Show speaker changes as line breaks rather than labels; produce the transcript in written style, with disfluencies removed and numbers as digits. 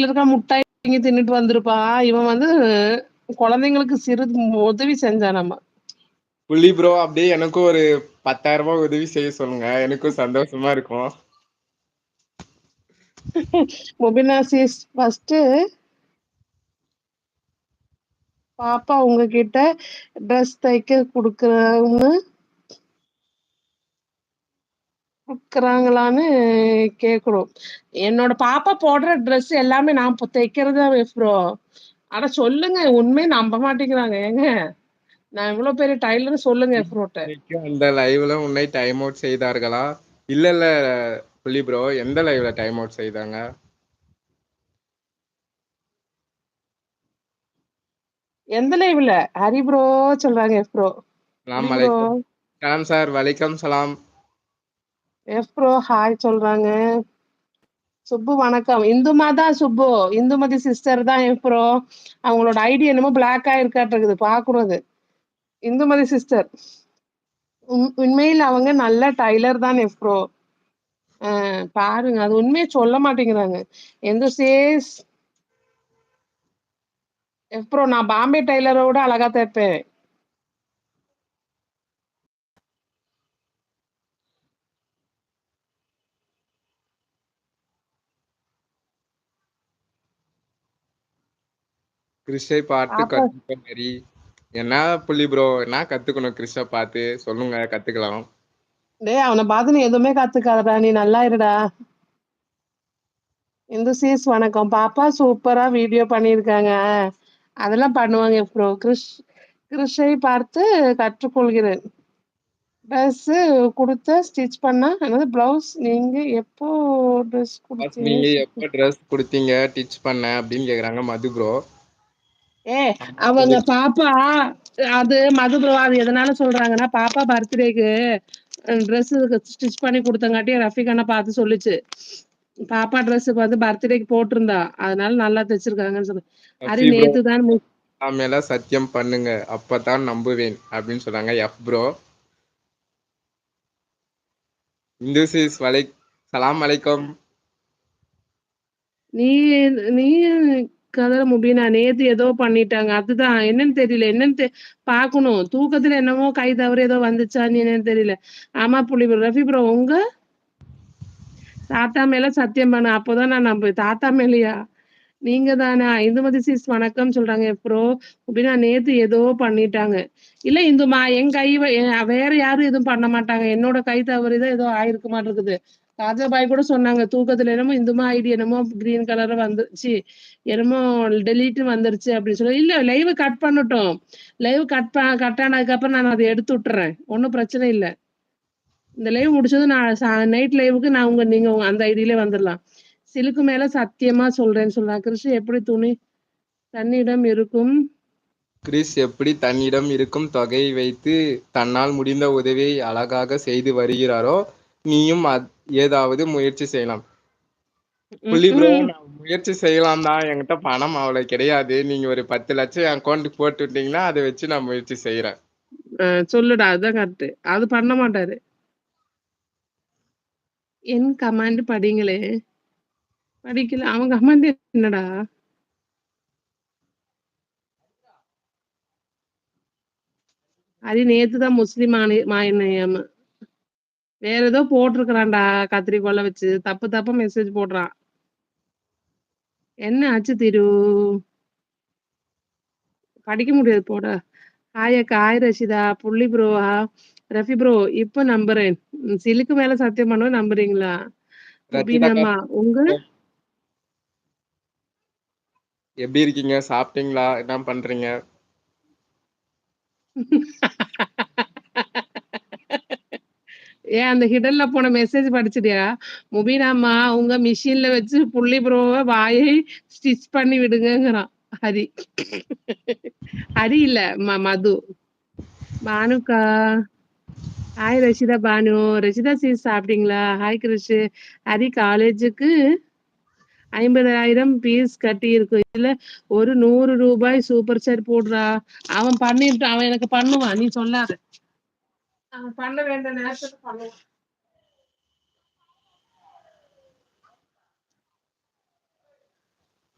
இருக்க முட்டாய் வாங்கி தின்னுட்டு வந்திருப்பான். இவன் வந்து குழந்தைங்களுக்கு சிறிது உதவி செஞ்சானாமா.
புள்ளி ப்ரோ அப்படியே எனக்கும் ஒரு 10,000 உதவி செய்ய சொல்லுங்க. எனக்கும் சந்தோஷமா இருக்கும்.
முபினா சீஸ் ஃபர்ஸ்ட்டு பாப்பா உங்ககிட்ட ட்ரெஸ் தைக்க குடுக்குறாங்களான்னு கேட்கணும். என்னோட பாப்பா போடுற ட்ரெஸ் எல்லாமே நான் தைக்கிறது தான் ப்ரோ. ஆனா சொல்லுங்க, உண்மையை நம்ப மாட்டேங்கிறாங்க. ஏங்க நான் இவ்வளவு பெரிய டைலர் சொல்லுங்க எஃப்ரோட்ட.
இன்னைக்கும் அந்த லைவ்ல உன்னை டைம் அவுட் செய்தார்களா? இல்ல புள்ளி ப்ரோ, எந்த லைவ்ல டைம் அவுட் செய்தாங்க?
எந்த லைவ்ல? ஹரி ப்ரோ சொல்றாங்க எஃப்ரோ.
சலாம்
புலி ப்ரோ.
அலைக்கும். சலாம் சார், வலைக்கம் சலாம்.
எஃப்ரோ ஹாய் சொல்றாங்க. சுப்பு வணக்கம். இந்துமா தான் சுப்பு. இந்துமதி சிஸ்டர் தான் எஃப்ரோ. அவங்களோட ஐடி என்னமோ பிளாக் ஆயிருக்காட்டுருக்குது, பாக்கணும் அது. இந்துமதி சிஸ்டர் உண்மையில் அவங்க நல்ல டைலர் தான் எஃப்ரோ. பாருங்க, அது உண்மையை சொல்ல மாட்டேங்கிறாங்க. எந்த சேஸ் எஃப்ரோ நான் பாம்பே டைலரோட அழகா தைப்பேன்.
கிறிஷை பார்த்து
பாப்பா
கத்துக்க மாரி. என்ன புள்ளி ப்ரோ, என்ன கத்துக்கணும் கிறிஷ பார்த்து சொல்லுங்க, கத்துக்கலாம்.
டேய், அவனை பார்த்து நீ எதுவுமே கத்துக்காதடா, நீ நல்லா இருடா. இந்த சீஸ் வணக்கம். பாப்பா சூப்பரா வீடியோ பண்ணியிருக்காங்க. அதெல்லாம் பண்ணுவாங்க ப்ரோ. கிறிஷை பார்த்து கற்றுக்கொள்கிறேன். ட்ரெஸ் கொடுத்த ஸ்டிச் பண்ணா என்னது பிளவுஸ் நீங்க எப்போ ட்ரெஸ் கொடுத்தீங்க?
நீங்க எப்ப ட்ரெஸ் கொடுத்தீங்க டிச் பண்ண அப்படின்னு கேக்குறாங்க மது ப்ரோ.
ஏ அவங்க பாப்பா, அது மது ப்ரோ, அது எதனால சொல்றாங்கன்னா பாப்பா பர்த்டேக்கு ட்ரெஸ் ஸ்டிச் பண்ணி கொடுத்தங்காட்டி ரஃபிகானா பார்த்து சொல்லுச்சு. பாப்பா ட்ரெஸ்ஸுக்கு வந்து பர்த்டேக்கு போட்டிருந்தா, அதனால நல்லா தைச்சிருக்காங்கன்னு சொல்லு. அரி
ரஃபி ப்ரோ,
நேத்து தான்
மேல சத்தியம் பண்ணுங்க அப்பதான் நம்புவேன் அப்படின்னு சொன்னாங்க எஃப் ப்ரோ. இந்துசிஸ் சலாம் அலைக்கும்.
நீ நீ கதற முபினா நேத்து ஏதோ பண்ணிட்டாங்க. அதுதான் என்னன்னு தெரியல. என்னன்னு பாக்கணும். தூக்கத்துல என்னமோ கை தவறு ஏதோ வந்துச்சான்னு என்னன்னு தெரியல. ஆமா புள்ளி ப்ரோ. ரஃபி ப்ரோ, உங்க தாத்தா மேல சத்தியம் பண்ண, அப்போதான் நான் நம்ப. தாத்தா மேலயா? நீங்க தானே? இந்துமதி சீஸ் வணக்கம் சொல்றாங்க ப்ரோ. அப்படின்னா நேத்து ஏதோ பண்ணிட்டாங்க. இல்ல இந்துமா, என் கை வேற யாரும் எதுவும் பண்ண மாட்டாங்க. என்னோட கை தவறிதான் ஏதோ ஆயிருக்கு மாட்டிருக்குது. ராஜாபாய் கூட சொன்னாங்க தூக்கத்துல, என்னமோ இந்துமா ஐடி என்னமோ கிரீன் கலர் வந்துச்சு, என்னமோ டெலீட் வந்துருச்சு அப்படின்னு சொல்லி. இல்ல, லைவ் கட் பண்ணட்டும். லைவ் கட் ஆனதுக்கு அப்புறம் நான் அதை எடுத்து விட்டுறேன். ஒன்னும் பிரச்சனை இல்லை. இந்த லைவ் முடிச்சதும் நான் நைட் லைவுக்கு நீங்க அந்த ஐடியிலே வந்துடலாம். சிலுக்கு மேல சத்தியமா சொல்றேன்னு சொல்றாங்க. கிருஷ்ண எப்படி தன்னிடம் இருக்கும்?
கிறிஸ் எப்படி தன்னிடம் இருக்கும் தொகையை வைத்து தன்னால் முடிந்த உதவியை அழகாக செய்து வருகிறாரோ, நீயும் ஏதாவது முயற்சி செய்யலாம். புள்ளி ப்ரோ, நான் முயற்சி செய்யலாம் தான். என்கிட்ட பணம் அவ்வளவு கிடையாது. நீங்க ஒரு 10 லட்சம் என் அக்கௌண்ட்டுக்கு போட்டு விட்டீங்கன்னா அதை வச்சு நான் முயற்சி செய்யறேன்.
சொல்லுடா, அதுதான் கரெக்ட். அது பண்ண மாட்டாரு. என் கமாண்ட் படிங்களே. படிக்கல. அவங்க கமாண்ட் என்னடா? அது நேத்துதான் முஸ்லிம் மாயனையம் வேற ஏதோ போட்டிருக்கிறான்டா, கத்திரிக்கோலை வச்சு தப்பு மெசேஜ் போடுறான். என்ன ஆச்சு திரு? படிக்க முடியாது போட. ஹாய் அக்கா, ஹாய் ரஷிதா, புள்ளி ப்ரோவா, ரஃபி ப்ரோ. இப்ப நம்புறேன். சிலுக்கு மேல சத்தியம் பண்ணுவேன், நம்புறீங்களா?
ரச்சிதாக்கா,
முபீனம்மா உங்க
எப்படி இருக்கீங்க? சாப்பிட்டீங்களா? என்ன பண்றீங்க?
ஏன் அந்த ஹிடன்ல போன மெசேஜ் படிச்சிட்டியா? முபீனாம்மா உங்க மிஷின்ல வச்சு புள்ளி ப்ரோவை வாயை ஸ்டிச் பண்ணி விடுங்கிறான் ஹரி. ஹரி இல்ல, மது. பானுக்கா ஹாய் ரஷிதா. பானு ரஷிதா சீஸ் சாப்பிட்டீங்களா? ஹாய் கிருஷ். ஹரி காலேஜுக்கு 50,000 பீஸ் கட்டி இருக்கு. இதுல ஒரு 100 ரூபாய் சூப்பர் சாட் போடுறா. அவன் பண்ணிட்டு அவன் எனக்கு பண்ணுவான், நீ சொல்லாத. அவன் பண்ண வேண்டிய நேரத்துக்கு பண்ணுவான்.